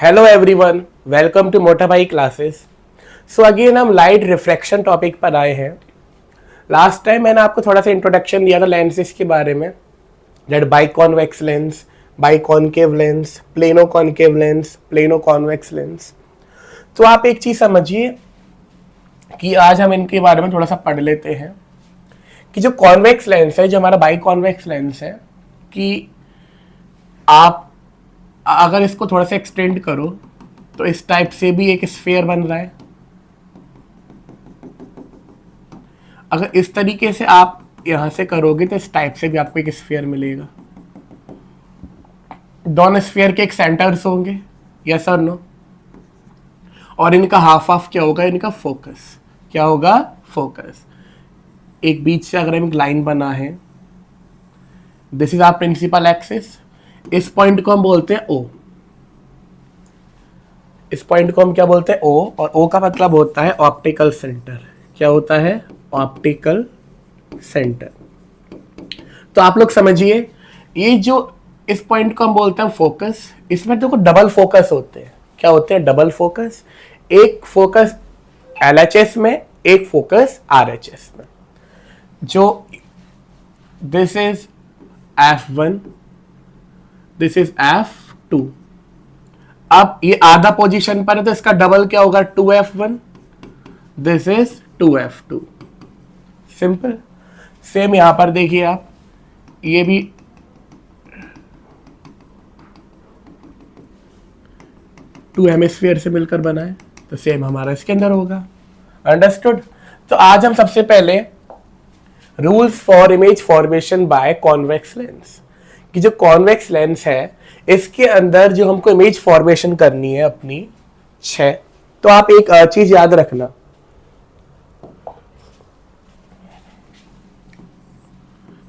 Hello everyone, welcome to मोटा Bhai classes. So again हम light refraction topic पर आए हैं। लास्ट टाइम मैंने आपको थोड़ा सा इंट्रोडक्शन दिया था लेंसेज के बारे में, that biconvex lens, biconcave lens, plano concave lens, plano convex lens. तो आप एक चीज समझिए कि आज हम इनके बारे में थोड़ा सा पढ़ लेते हैं कि जो कॉन्वेक्स लेंस है, जो हमारा बाइकॉन्वेक्स लेंस है, कि आप अगर इसको थोड़ा सा एक्सटेंड करो तो इस टाइप से भी एक स्फीयर बन रहा है। अगर इस तरीके से आप यहां से करोगे तो इस टाइप से भी आपको एक स्फीयर मिलेगा। दोनों स्फीयर के एक सेंटर्स होंगे, यस और नो, और इनका हाफ हाफ क्या होगा, इनका फोकस क्या होगा, फोकस। एक बीच से अगर हम एक लाइन बना है, this is our principal axis, इस पॉइंट को हम बोलते हैं ओ, इस पॉइंट को हम क्या बोलते हैं, ओ, और ओ का मतलब होता है ऑप्टिकल सेंटर। क्या होता है, ऑप्टिकल सेंटर। तो आप लोग समझिए, ये जो इस पॉइंट को हम बोलते हैं फोकस, इसमें देखो डबल फोकस होते हैं। क्या होते हैं, डबल फोकस। एक फोकस LHS में, एक फोकस RHS में। जो this is F1, this is F2। अब ये आधा पोजीशन पर है तो इसका डबल क्या होगा, 2F1, this is 2F2। Simple. Same यहां पर देखिए आप, ये भी टू हेमिस्फीयर से मिलकर बना है, तो सेम हमारा इसके अंदर होगा। अंडरस्टूड। तो आज हम सबसे पहले rules for image formation by convex lens, कि जो कॉन्वेक्स लेंस है इसके अंदर जो हमको इमेज फॉर्मेशन करनी है अपनी 6। तो आप एक चीज याद रखना,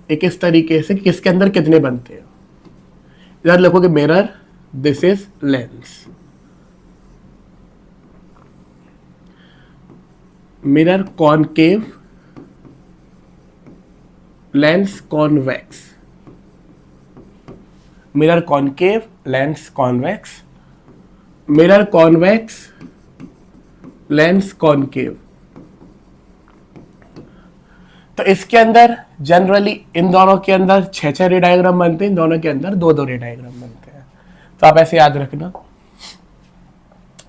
एक इस तरीके से कि इसके अंदर कितने बनते हैं। इधर लिखोगे mirror, this is lens, mirror concave, lens convex, mirror concave, lens convex, mirror convex, lens concave. तो इसके अंदर जनरली इन दोनों के अंदर 6 रे डायग्राम बनते हैं, इन दोनों के अंदर 2 रे डायग्राम बनते हैं। तो आप ऐसे याद रखना।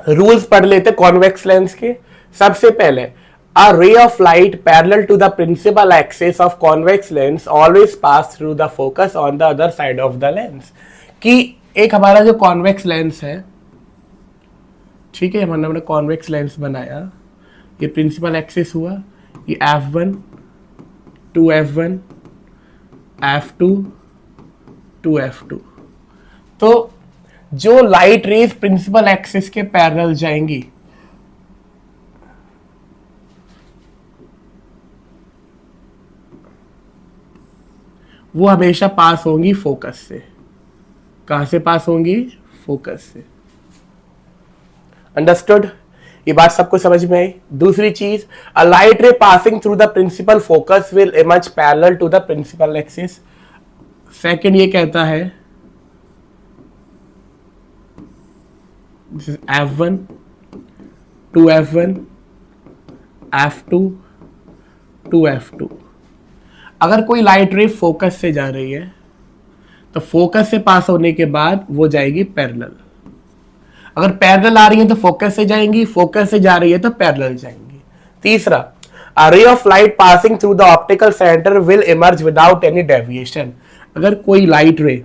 रूल्स पढ़ लेते कॉन्वेक्स लेंस के। सबसे पहले, a ray of light parallel to the principal axis of convex lens always pass through the focus on the other side of the lens। कि एक हमारा जो कॉन्वेक्स लेंस है, ठीक है, हमने कॉन्वेक्स लेंस बनाया, ये प्रिंसिपल एक्सिस हुआ, ये F1, 2F1, F2, 2F2। तो जो लाइट रेज प्रिंसिपल एक्सिस के पैरेलल जाएंगी, वो हमेशा पास होंगी फोकस से। कहां से पास होंगी, फोकस से। अंडरस्टूड। ये बात सबको समझ में आई। दूसरी चीज, a light ray passing through the principal focus will emerge parallel to the principal axis. Second ये कहता है, this is F1, 2F1, F2, 2F2। अगर कोई लाइट रे फोकस से जा रही है तो फोकस से पास होने के बाद वो जाएगी पैरेलल। अगर पैरेलल आ रही है तो फोकस से जाएंगी, फोकस से जा रही है तो पैरेलल जाएंगी। तीसरा, a ray of light passing through the optical centre will emerge without any deviation. अगर कोई लाइट रे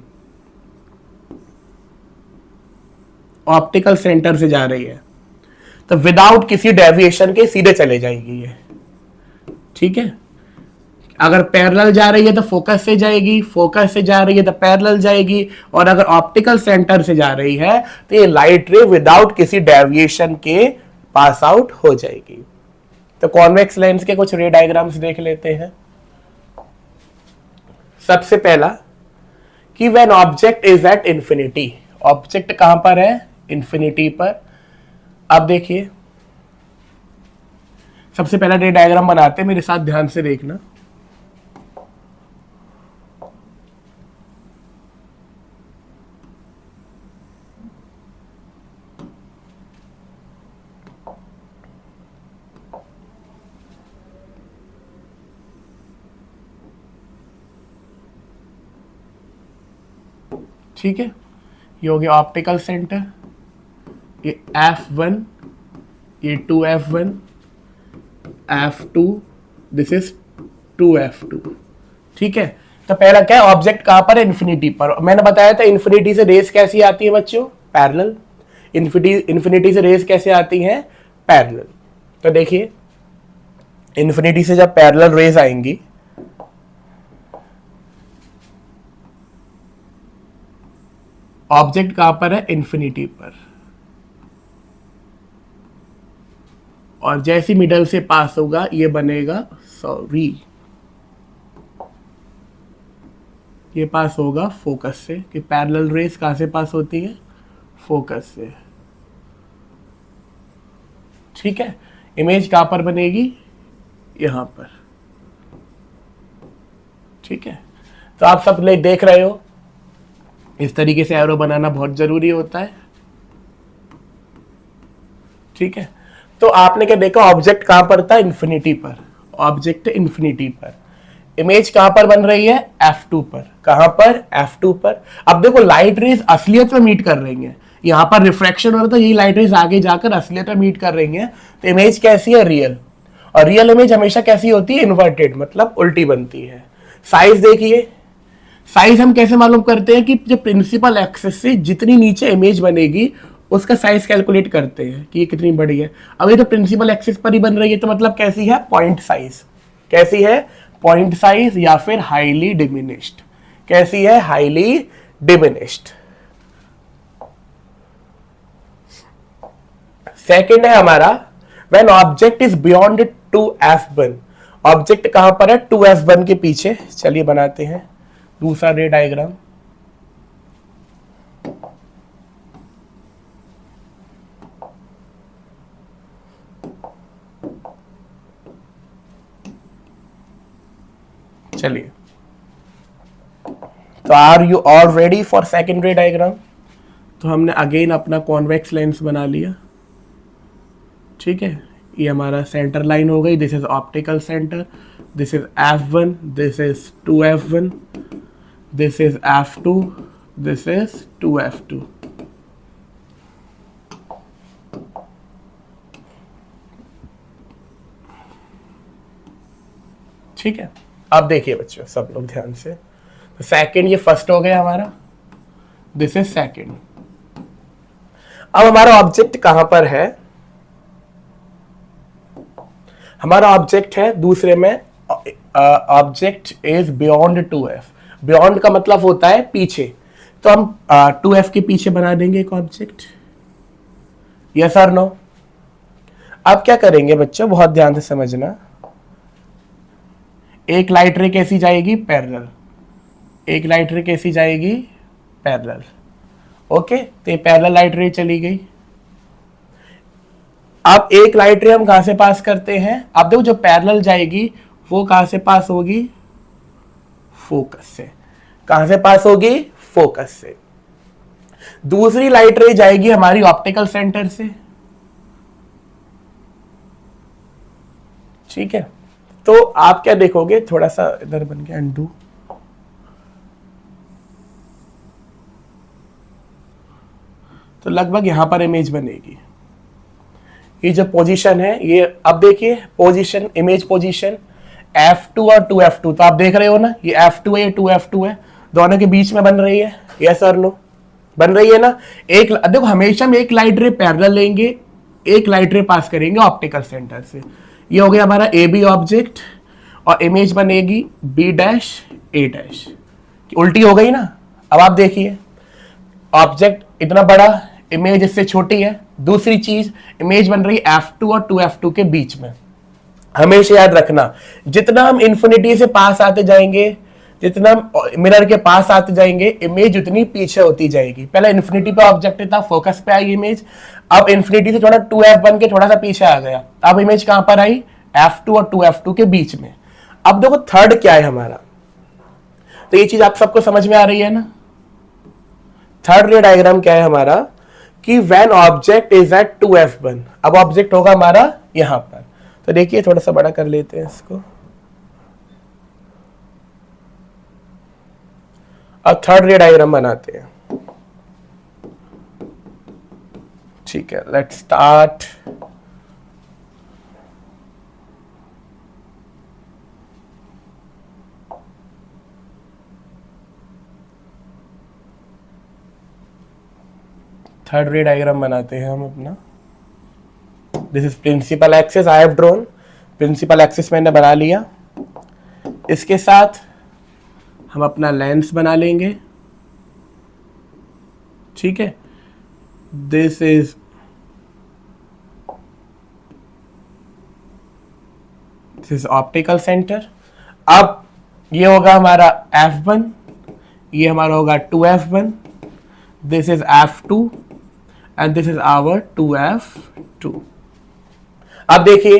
ऑप्टिकल सेंटर से जा रही है तो विदाउट किसी डेविएशन के सीधे चले जाएगी ये, ठीक है। अगर पैरेलल जा रही है तो फोकस से जाएगी, फोकस से जा रही है तो पैरेलल जाएगी, और अगर ऑप्टिकल सेंटर से जा रही है तो ये लाइट रे विदाउट किसी डेविएशन के पास आउट हो जाएगी। तो कॉन्वेक्स लेंस के कुछ रे डायग्राम्स देख लेते हैं। सबसे पहला, कि when object is at infinity, object कहां पर है, इंफिनिटी पर। अब देखिए, सबसे पहला रे डायग्राम बनाते हैं, मेरे साथ ध्यान से देखना। ठीक है, ये हो गया ऑप्टिकल सेंटर, ये F1, ये 2F1, F2, this is 2F2। ठीक है, तो पहला क्या है, ऑब्जेक्ट कहां पर है, इन्फिनिटी पर। मैंने बताया था इन्फिनिटी से रेस कैसी आती है बच्चों, पैरेलल। इन्फिनिटी से रेस कैसे आती हैं, पैरेलल। तो देखिए इन्फिनिटी से जब पैरेलल रेस आएंगी, ऑब्जेक्ट कहां पर है, इन्फिनिटी पर, और जैसी मिडल से पास होगा ये बनेगा, सॉरी, ये पास होगा फोकस से, कि पैरेलल रेस कहां से पास होती है, फोकस से। ठीक है, इमेज कहां पर बनेगी, यहां पर। ठीक है, तो आप सब लोग देख रहे हो, इस तरीके से एरो बनाना बहुत जरूरी होता है। ठीक है, तो आपने क्या देखा, ऑब्जेक्ट कहां पर था, इन्फिनिटी पर, ऑब्जेक्ट इन्फिनिटी पर, इमेज कहां पर बन रही है, F2 पर। कहां पर, F2 पर। अब देखो लाइट रेज असलियत में मीट कर रही हैं, यहां पर रिफ्रैक्शन हो रहा था, यही लाइट रेज आगे जाकर असलियत में मीट कर रही हैं, तो इमेज कैसी है, रियल। और रियल इमेज हमेशा कैसी होती है, इन्वर्टेड, मतलब उल्टी बनती है। साइज देखिए, साइज हम कैसे मालूम करते हैं कि जब प्रिंसिपल एक्सिस से जितनी नीचे इमेज बनेगी उसका साइज कैलकुलेट करते हैं कि ये कितनी बड़ी है। अब ये तो प्रिंसिपल एक्सिस पर ही बन रही है, तो मतलब कैसी है, पॉइंट साइज। कैसी है, पॉइंट साइज, या फिर हाईली डिमिनिश्ड। कैसी है, हाईली डिमिनिश्ड। सेकंड है हमारा, when object is beyond 2F1। Object कहां पर है, 2F1 के पीछे। चलिए बनाते हैं दूसरा रे डायग्राम। चलिए, तो are you all ready for second ray diagram. तो हमने अगेन अपना कॉन्वेक्स लेंस बना लिया। ठीक है, ये हमारा सेंटर लाइन हो गई, this is optical centre, this is F1, this is 2F1, this is F2, this is 2F2। ठीक है, अब देखिए बच्चों सब लोग ध्यान से, तो सेकंड ये फर्स्ट हो गया हमारा, दिस इज सेकंड। अब हमारा ऑब्जेक्ट कहां पर है, हमारा ऑब्जेक्ट है दूसरे में, object is beyond 2F। Beyond का मतलब होता है पीछे, तो हम 2F के पीछे बना देंगे एक ऑब्जेक्ट। यस और नो। अब क्या करेंगे बच्चों, बहुत ध्यान से समझना, एक लाइट रे कैसी जाएगी, पैरेलल। एक लाइट रे कैसी जाएगी, पैरेलल। ओके, तो ये पैरेलल लाइट रे चली गई। अब एक लाइट रे हम कहां से पास करते हैं, अब देखो जो पैरेलल जाएगी वो कहां से पास होगी, फोकस से। कहां से पास होगी, फोकस से। दूसरी लाइट रे जाएगी हमारी ऑप्टिकल सेंटर से। ठीक है, तो आप क्या देखोगे, थोड़ा सा इधर बन गया अंडू, तो लगभग यहां पर इमेज बनेगी। ये जो पोजीशन है, ये अब देखिए पोजीशन, इमेज पोजीशन F2 और 2F2, तो आप देख रहे हो ना, ये F2 है, ये 2F2 है, दोनों के बीच में बन रही है। यस और नो, बन रही है ना। एक देखो हमेशा हम एक लाइट रे पैरेलल लेंगे, एक लाइट रे पास करेंगे ऑप्टिकल सेंटर से। ये हो गया हमारा AB ऑब्जेक्ट, और इमेज बनेगी B डैश A डैश। उल्टी हो गई ना। अब आप देखिए, ऑब्जेक्ट इतना बड़ा, इमेज इससे छोटी है। दूसरी चीज, इमेज बन रही है F2 और 2F2 के बीच में। हमेशा याद रखना, जितना हम इन्फिनिटी से पास आते जाएंगे, जितना मिरर के पास आते जाएंगे, इमेज उतनी पीछे होती जाएगी। पहले इन्फिनिटी पे ऑब्जेक्ट था, फोकस पे आई इमेज, अब इन्फिनिटी से थोड़ा 2F बन के थोड़ा सा पीछे आ गया, अब इमेज कहां पर आई, F2 और 2F2 के बीच में। अब देखो थर्ड क्या है हमारा, तो ये चीज आप सबको समझ में आ रही है ना। थर्ड रे डायग्राम क्या है हमारा, कि when object is eight 2F1, अब ऑब्जेक्ट होगा हमारा यहां पर। तो देखिए थोड़ा सा बड़ा कर लेते हैं इसको, और थर्ड रे डायग्राम बनाते हैं। ठीक है, let's start. Third ray diagram बनाते हैं हम अपना। This is principal axis I have drawn. Principal axis मैंने बना लिया। इसके साथ हम अपना लेंस बना लेंगे। ठीक है, दिस इज ऑप्टिकल सेंटर। अब ये होगा हमारा F1, ये हमारा होगा 2F1, this is F2 and this is our 2F2। अब देखिए,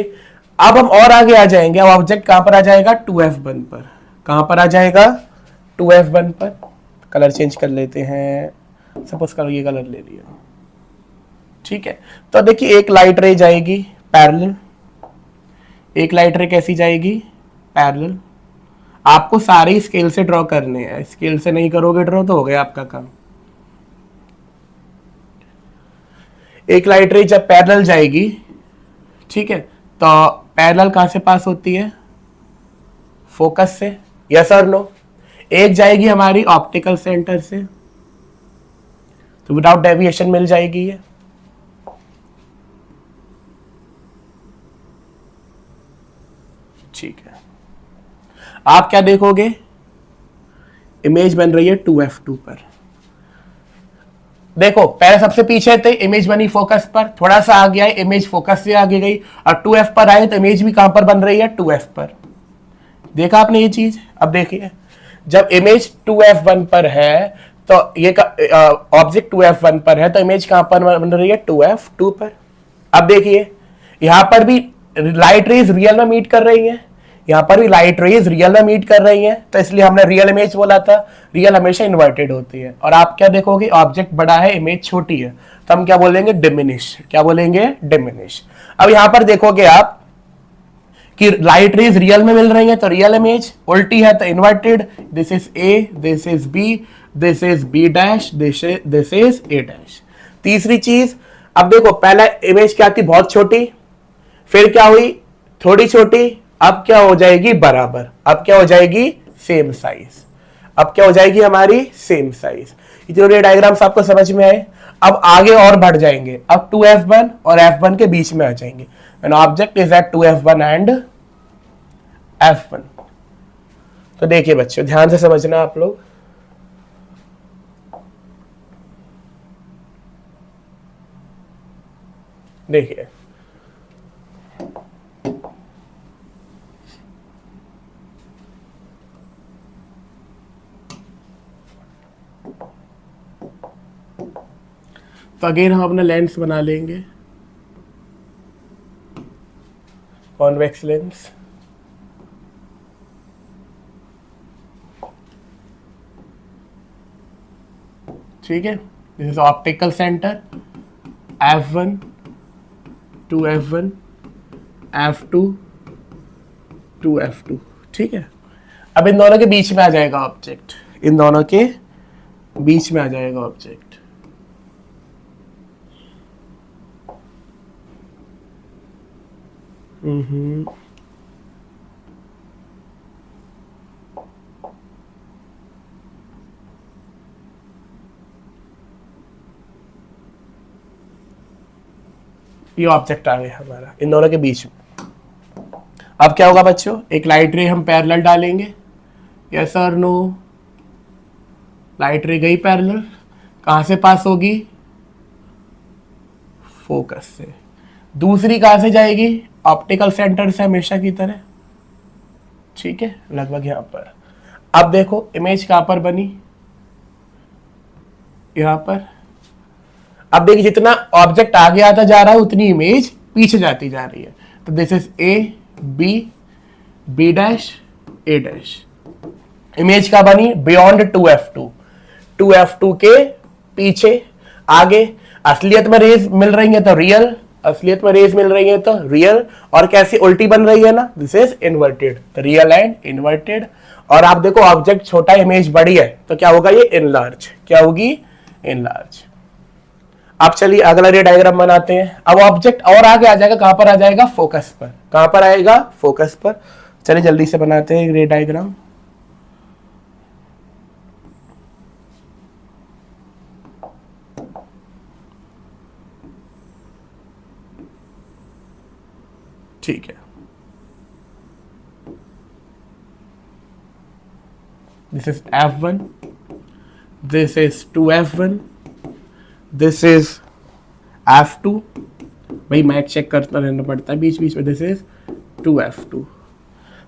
अब हम और आगे आ जाएंगे। अब ऑब्जेक्ट कहां पर आ जाएगा? 2F1 पर। कहां पर आ जाएगा? 2F1 पर। कलर चेंज कर लेते हैं, सपोज करो ये कलर ले लिया। ठीक है, तो देखिए एक लाइट रे जाएगी पैरेलल। एक लाइट रे कैसी जाएगी? पैरेलल। आपको सारे स्केल से ड्रॉ करने हैं, स्केल से नहीं करोगे ड्रॉ तो हो गया आपका काम। एक लाइट रे जब पैरेलल जाएगी, ठीक है, तो पैरेलल कहां से पास होती है? फोकस से। यस और नो? एक जाएगी हमारी ऑप्टिकल सेंटर से, तो विदाउट डेविएशन मिल जाएगी ये। ठीक है, आप क्या देखोगे? इमेज बन रही है 2F2 पर। देखो पहले सबसे पीछे थे, इमेज बनी फोकस पर, थोड़ा सा आगे आई, इमेज फोकस से आगे गई, और 2F पर आए तो इमेज भी कहां पर बन रही है? 2F पर। देखा आपने ये चीज? अब देखिए, जब इमेज 2F1 पर है तो ये ऑब्जेक्ट 2F1 पर है तो इमेज कहां पर बन रही है? 2F2 पर। अब देखिए यहां पर भी लाइट रेज रियल में मीट कर रही है, यहां पर भी लाइट रेज रियल में मीट कर रही है, तो इसलिए हमने रियल इमेज बोला था। रियल हमेशा इन्वर्टेड होती है। और आप क्या देखोगे? ऑब्जेक्ट बड़ा है, इमेज छोटी है, तो हम क्या बोलेंगे? डिमिनिश। क्या बोलेंगे? डिमिनिश। अब यहां पर देखोगे आप कि लाइट रेज रियल में मिल रही है तो रियल इमेज, उल्टी है तो inverted. This is A, this is B, this is B dash, this is A dash. तीसरी चीज, अब देखो पहला इमेज क्या थी? बहुत छोटी, फिर क्या हुई? थोड़ी छोटी, अब क्या हो जाएगी? बराबर। अब क्या हो जाएगी? Same size. अब क्या हो जाएगी हमारी? Same size. ये डायग्राम्स आपको समझ में आए? अब आगे और बढ़ जाएंगे, अब 2F1 और F1 के बीच में आ जाएंगे। When object is at 2F1 and F1। तो देखिए बच्चों, ध्यान से समझना आप लोग। देखिए तो अगेन हम अपना लेंस बना लेंगे, कॉन्वेक्स लेंस। ठीक है, this is optical centre F1, 2F1, F2, 2F2। ठीक है, अब इन दोनों के बीच में आ जाएगा ऑब्जेक्ट, इन दोनों के बीच में आ जाएगा ऑब्जेक्ट। ये ऑब्जेक्ट आ गया हमारा इन दोनों के बीच में। अब क्या होगा बच्चों? एक लाइट रे हम पैरेलल डालेंगे। यस और नो? लाइट रे गई पैरेलल, कहां से पास होगी? फोकस से। दूसरी कहां से जाएगी? ऑप्टिकल सेंटर से, हमेशा की तरह। ठीक है, लगभग यहां पर। अब देखो इमेज कहां पर बनी? यहां पर। अब देखिए जितना ऑब्जेक्ट आगे आता जा रहा है उतनी इमेज पीछे जाती जा रही है। तो this is A, B, B dash, A dash. Image का बनी? Beyond 2F2। 2F2 के पीछे, आगे। असलियत में रेज मिल रही है तो रियल, असलियत में रेज मिल रही है तो रियल। और कैसी उल्टी बन रही है ना? This is inverted, real and inverted. और आप देखो ऑब्जेक्ट छोटा, इमेज बड़ी है, तो क्या होगा? ये इनलार्ज। क्या होगी? इनलार्ज। अब चलिए अगला रे डायग्राम बनाते हैं। अब ऑब्जेक्ट और आगे आ जाएगा, कहां पर आ जाएगा, फोकस पर। कहां पर आएगा, फोकस पर। चलिए जल्दी से बनाते हैं रे डायग्राम। ठीक है, this is F1, this is 2F1, this is F2। भाई मैच चेक करता रहना पड़ता है बीच बीच में। This is 2F2।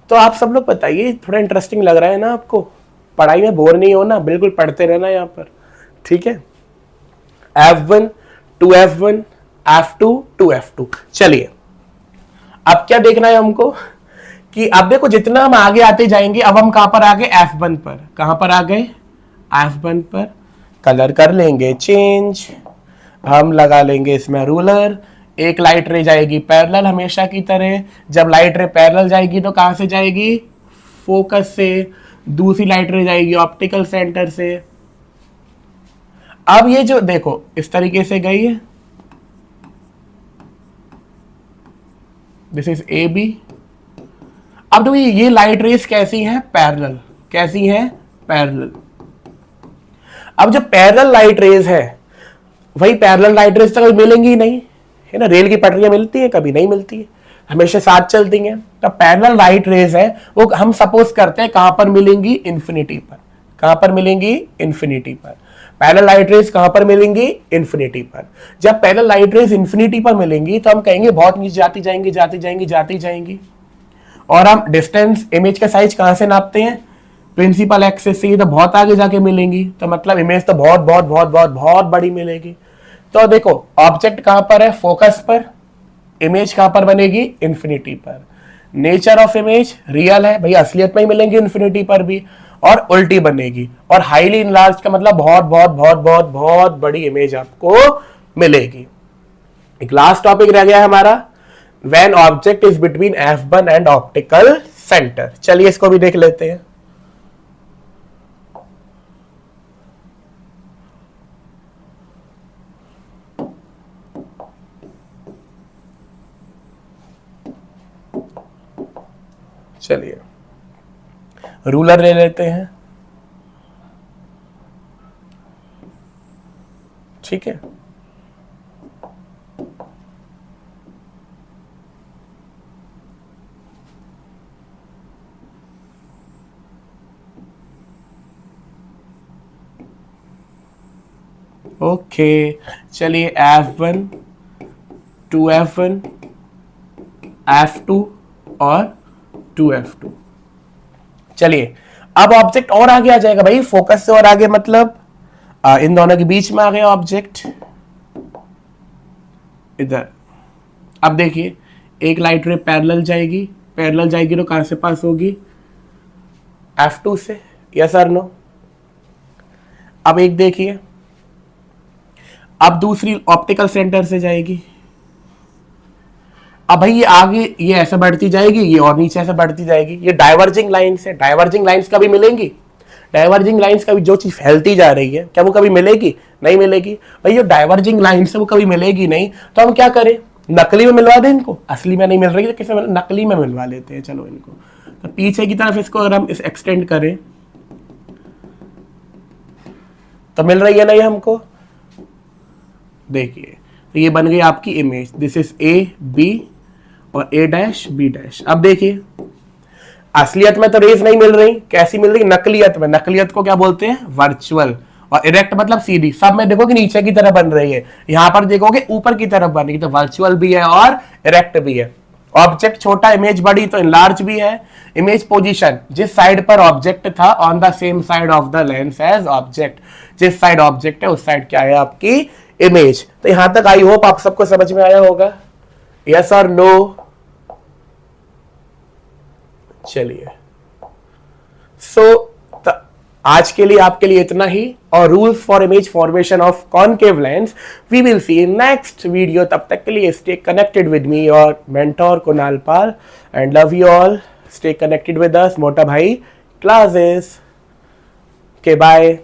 तो आप सब लोग बताइए, थोड़ा इंटरेस्टिंग लग रहा है ना आपको? पढ़ाई में बोर नहीं होना, बिल्कुल पढ़ते रहना यहाँ पर, ठीक है। F1, 2F1, F2, 2F2। चलिए अब क्या देखना है हमको कि अब देखो जितना हम आगे आते जाएंगे, अब हम कहां पर आ गए, F1 पर। कहां पर आ गए, F1 पर। कलर कर लेंगे चेंज, हम लगा लेंगे इसमें रूलर। एक लाइट रे जाएगी पैरेलल हमेशा की तरह। जब लाइट रे पैरेलल जाएगी तो कहां से जाएगी, फोकस से। दूसरी लाइट रे जाएगी ऑप्टिकल सेंटर से। अब ये जो देखो इस तरीके से गई है, दिस इज ए बी। अब तो ये लाइट रेस कैसी है, पैरेलल। कैसी है, पैरेलल। अब जो पैरेलल लाइट रेज है, वही पैरेलल लाइट रेज तो कभी मिलेंगी ही नहीं, है ना। रेल की पटरियां मिलती है, कभी नहीं मिलती है, हमेशा साथ चलती हैं। तो पैरेलल लाइट रेज है वो हम सपोज करते हैं कहां पर मिलेंगी, इन्फिनिटी पर। कहां पर मिलेंगी, इन्फिनिटी पर। पैरेलल लाइट रेज कहां पर मिलेंगी, इन्फिनिटी पर। जब पैरेलल लाइट रेज इन्फिनिटी पर मिलेंगी तो हम कहेंगे बहुत नीचे जाती जाएंगी, जाती जाएंगी, जाती जाएंगी। और हम डिस्टेंस, इमेज का साइज कहां से नापते हैं, प्रिंसिपल एक्सिस से। तो बहुत आगे जाके मिलेंगी, तो मतलब इमेज तो बहुत बहुत बहुत बहुत बहुत बड़ी मिलेगी। तो देखो ऑब्जेक्ट कहां पर है, फोकस पर। इमेज कहां पर बनेगी, इन्फिनिटी पर। नेचर ऑफ इमेज रियल है भाई, असलियत में ही मिलेंगी इन्फिनिटी पर भी, और उल्टी बनेगी। और हाईली इनलार्ज का मतलब बहुत बहुत बहुत बहुत बहुत बड़ी इमेज आपको मिलेगी। एक लास्ट टॉपिक रह गया है हमारा, when object is between F1 and optical centre. चलिए इसको भी देख लेते हैं। चलिए रूलर ले लेते हैं, ठीक है। ओके चलिए F1, 2F1, F2 और 2F2। चलिए अब ऑब्जेक्ट और आगे आ जाएगा भाई, फोकस से और आगे मतलब इन दोनों के बीच में आ गया ऑब्जेक्ट इधर। अब देखिए एक लाइट रे पैरेलल जाएगी, पैरेलल जाएगी तो कहां से पास होगी, F2 से। यस और नो। अब एक देखिए, अब दूसरी ऑप्टिकल सेंटर से जाएगी। अब भाई ये आगे ये ऐसे बढ़ती जाएगी, ये और नीचे ऐसे बढ़ती जाएगी। ये डाइवर्जिंग लाइंस है, डाइवर्जिंग लाइंस कभी मिलेंगी, डाइवर्जिंग लाइंस कभी जो चीज फैलती जा रही है क्या वो कभी मिलेगी, नहीं मिलेगी। भाई जो डाइवर्जिंग लाइंस है वो कभी मिलेगी नहीं, तो हम क्या करें, नकली में मिलवा दें इनको। असली में नहीं मिल रही तो किसी नकली में मिलवा लेते हैं। चलो इनको तो पीछे की तरफ इसको अगर हम इस एक्सटेंड करें तो मिल रही है नहीं हमको। देखिए तो ये बन गई आपकी image, this is A B और A डैश B डैश। अब देखिए असलियत में तो रेज नहीं मिल रही, कैसी मिल रही, नकलियत में। नकलियत को क्या बोलते हैं, वर्चुअल। और इरेक्ट मतलब सीधी। सब में देखोगे नीचे की तरफ बन रही है, यहां पर देखोगे ऊपर की तरफ बन रही है। तो वर्चुअल भी है और इरेक्ट भी है। ऑब्जेक्ट छोटा, इमेज बड़ी, तो इनलार्ज भी है। इमेज पोजीशन, जिस साइड पर ऑब्जेक्ट था on the same side of the lens as object. जिस साइड ऑब्जेक्ट है उस साइड क्या है आपकी इमेज। तो यहां तक आई होप आप सबको समझ में आया होगा, यस और नो। चलिए सो आज के लिए आपके लिए इतना ही। और rules for image formation of concave lens we will see in next video. तब तक के लिए स्टे कनेक्टेड विद मी और mentor Kunal Pal and love you all. Stay connected with us Mota Bhai classes के। बाय।